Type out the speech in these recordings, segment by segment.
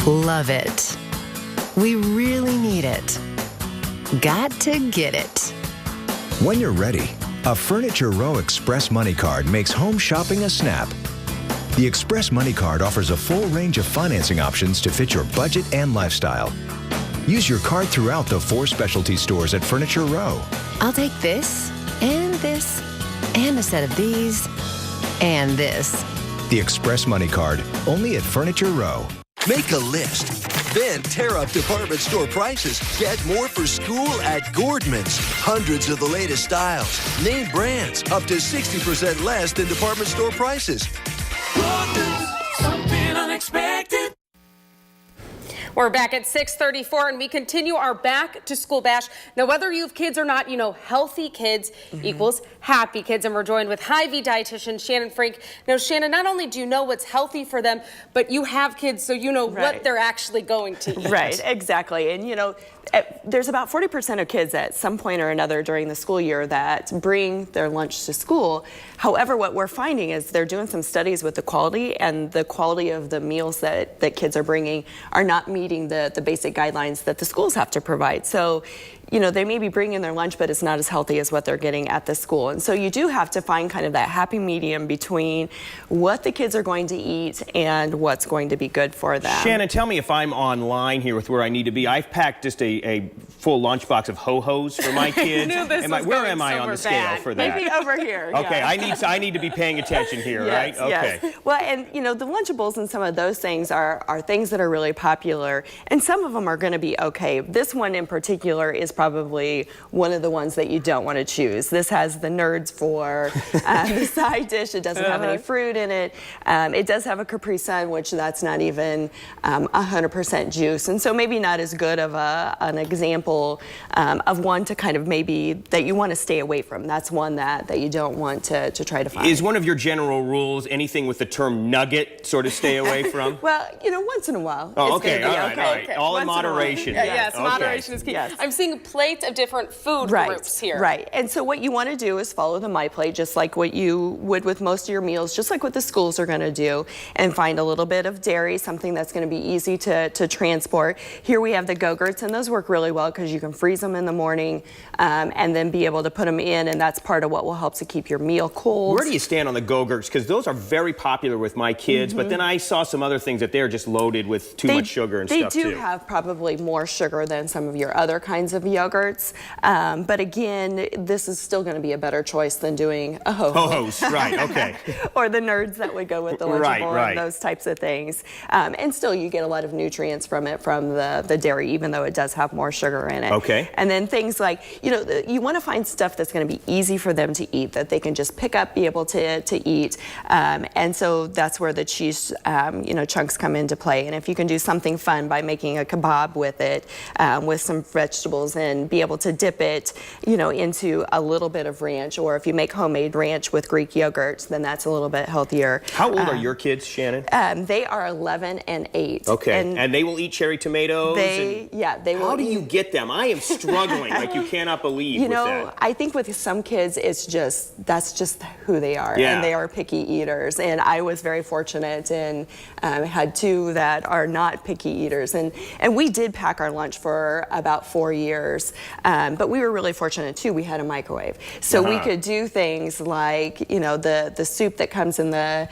Love it. We really need it. Got to get it. When you're ready, a Furniture Row Express Money Card makes home shopping a snap. The Express Money Card offers a full range of financing options to fit your budget and lifestyle. Use your card throughout the 4 specialty stores at Furniture Row. I'll take this, and a set of these, and this. The Express Money Card, only at Furniture Row. Make a list, then tear up department store prices. Get more for school at Gordman's. Hundreds of the latest styles, name brands, up to 60% less than department store prices. Gordman's, something unexpected. We're back at 6:34 and we continue our back to school bash. Now, whether you have kids or not, you know, healthy kids equals happy kids. And we're joined with Hy-Vee dietitian Shannon Frink. Now, Shannon, not only do you know what's healthy for them, but you have kids, so you know what they're actually going to eat. Right, exactly. And you know, there's about 40% of kids at some point or another during the school year that bring their lunch to school. However, what we're finding is they're doing some studies with the quality, and the quality of the meals that kids are bringing are not meeting the basic guidelines that the schools have to provide. So, you know, they may be bringing their lunch, but it's not as healthy as what they're getting at the school. And so you do have to find kind of that happy medium between what the kids are going to eat and what's going to be good for them. Shannon, tell me if I'm online here with where I need to be. I've packed just a full lunchbox of Ho-Hos for my kids. Where am I on the scale for that? Maybe over here. Okay, yeah. I need to be paying attention here, yes, right? Okay. Yes. Well, and you know, the Lunchables and some of those things are things that are really popular, and some of them are going to be okay. This one in particular is probably one of the ones that you don't want to choose. This has the nerds for the side dish. It doesn't have any fruit in it. It does have a Capri Sun, which that's not even 100% juice, and so maybe not as good of an example of one to kind of maybe that you want to stay away from. That's one that you don't want to try to find. Is one of your general rules anything with the term nugget sort of stay away from? Well, you know, once in a while. Oh, it's okay, gonna be all right. Okay. All in moderation. Yes, Okay. moderation is key. Yes. I'm seeing plates of different food groups here. Right, and so what you want to do is follow the My Plate, just like what you would with most of your meals, just like what the schools are going to do, and find a little bit of dairy, something that's going to be easy to transport. Here we have the Go-Gurts, and those work really well because you can freeze them in the morning and then be able to put them in, and that's part of what will help to keep your meal cold. Where do you stand on the Go-Gurts? Because those are very popular with my kids, but then I saw some other things that they're just loaded with too much sugar and stuff too. They do have probably more sugar than some of your other kinds of yogurts, but again, this is still going to be a better choice than doing a Ho-Hos, right, okay. or the nerds that would go with the Lunchable right. and those types of things. And still you get a lot of nutrients from it, from the dairy, even though it does have more sugar in it. Okay. And then things like, you know, you want to find stuff that's going to be easy for them to eat, that they can just pick up, be able to eat. And so that's where the cheese, you know, chunks come into play. And if you can do something fun by making a kebab with it, with some vegetables, and be able to dip it, you know, into a little bit of ranch, or if you make homemade ranch with Greek yogurt, then that's a little bit healthier. How old are your kids, Shannon? They are 11 and 8. Okay, and they will eat cherry tomatoes? They will. How do you get them? I am struggling like you cannot believe. You know, I think with some kids, that's just who they are, and they are picky eaters. And I was very fortunate and had 2 that are not picky eaters. And we did pack our lunch for about 4 years, but we were really fortunate too. We had a microwave, so we could do things like, you know, the soup that comes in the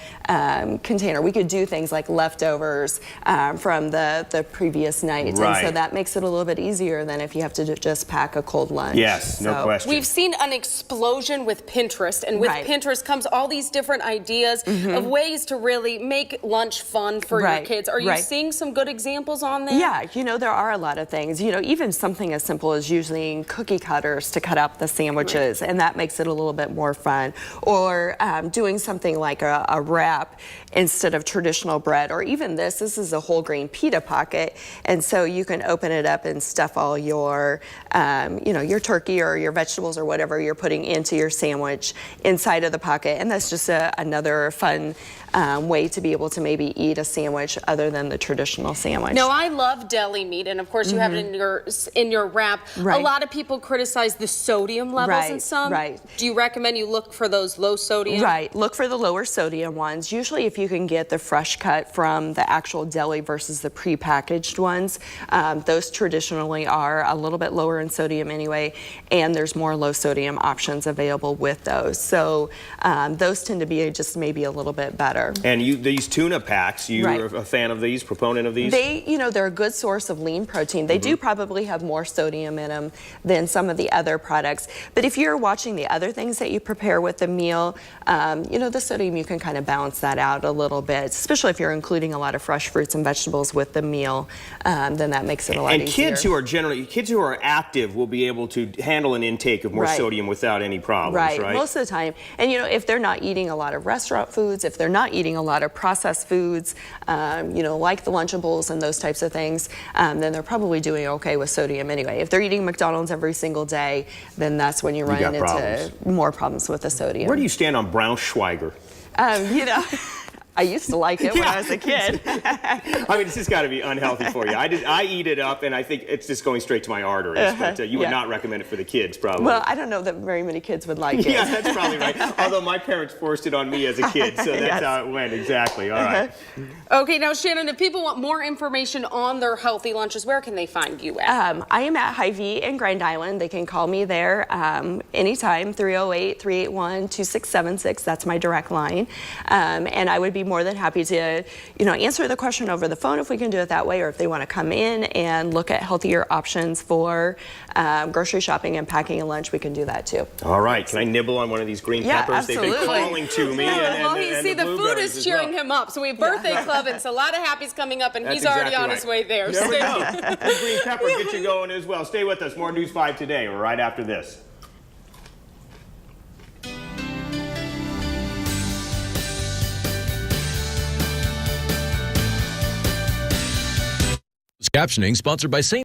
container. We could do things like leftovers from the previous night, and so that makes it a little bit easier than if you have to just pack a cold lunch. Yes, no question. We've seen an explosion with Pinterest, and with Pinterest comes all these different ideas of ways to really make lunch fun for your kids. Are you seeing some good examples on there? Yeah, you know, there are a lot of things. You know, even something as simple as using cookie cutters to cut up the sandwiches, and that makes it a little bit more fun. Or doing something like a wrap instead of traditional bread, or even this is a whole grain pita pocket, and so you can open it up and stuff all your, you know, your turkey or your vegetables or whatever you're putting into your sandwich inside of the pocket, and that's just another fun way to be able to maybe eat a sandwich other than the traditional sandwich. Now, I love deli meat, and of course you have it in your wrap. Right. A lot of people criticize the sodium levels in some. Right. Do you recommend you look for those low sodium? Right. Look for the lower sodium ones. Usually if you can get the fresh cut from the actual deli versus the prepackaged ones, those traditionally are a little bit lower in sodium anyway, and there's more low sodium options available with those. So those tend to be just maybe a little bit better. And these tuna packs, you're a fan of these, proponent of these? They're a good source of lean protein. They do probably have more sodium in them than some of the other products. But if you're watching the other things that you prepare with the meal, the sodium, you can kind of balance that out a little bit, especially if you're including a lot of fresh fruits and vegetables with the meal, then that makes it a lot easier. And kids who are active will be able to handle an intake of more sodium without any problems, right? Most of the time. And if they're not eating a lot of restaurant foods, if they're not eating a lot of processed foods, like the Lunchables and those types of things, then they're probably doing okay with sodium anyway. If they're eating McDonald's every single day, then that's when you run into more problems with the sodium. Where do you stand on Braunschweiger? I used to like it when I was a kid. I mean, it's just got to be unhealthy for you. I eat it up, and I think it's just going straight to my arteries. But you would not recommend it for the kids, probably. Well, I don't know that very many kids would like it. Yeah, that's probably right. Although my parents forced it on me as a kid, so that's how it went. Exactly. All right. Okay, now Shannon, if people want more information on their healthy lunches, where can they find you at? I am at Hy-Vee in Grand Island. They can call me there anytime, 308-381-2676. That's my direct line. And I would be more than happy to, answer the question over the phone if we can do it that way, or if they want to come in and look at healthier options for grocery shopping and packing a lunch, we can do that too. All right. Can I nibble on one of these green peppers? Absolutely. They've been calling to me. The food is cheering him up. So we have birthday club, and so a lot of happy's coming up, and he's already on his way there. There we go. Green pepper get you going as well. Stay with us. More News 5 today. We're right after this. Captioning sponsored by St.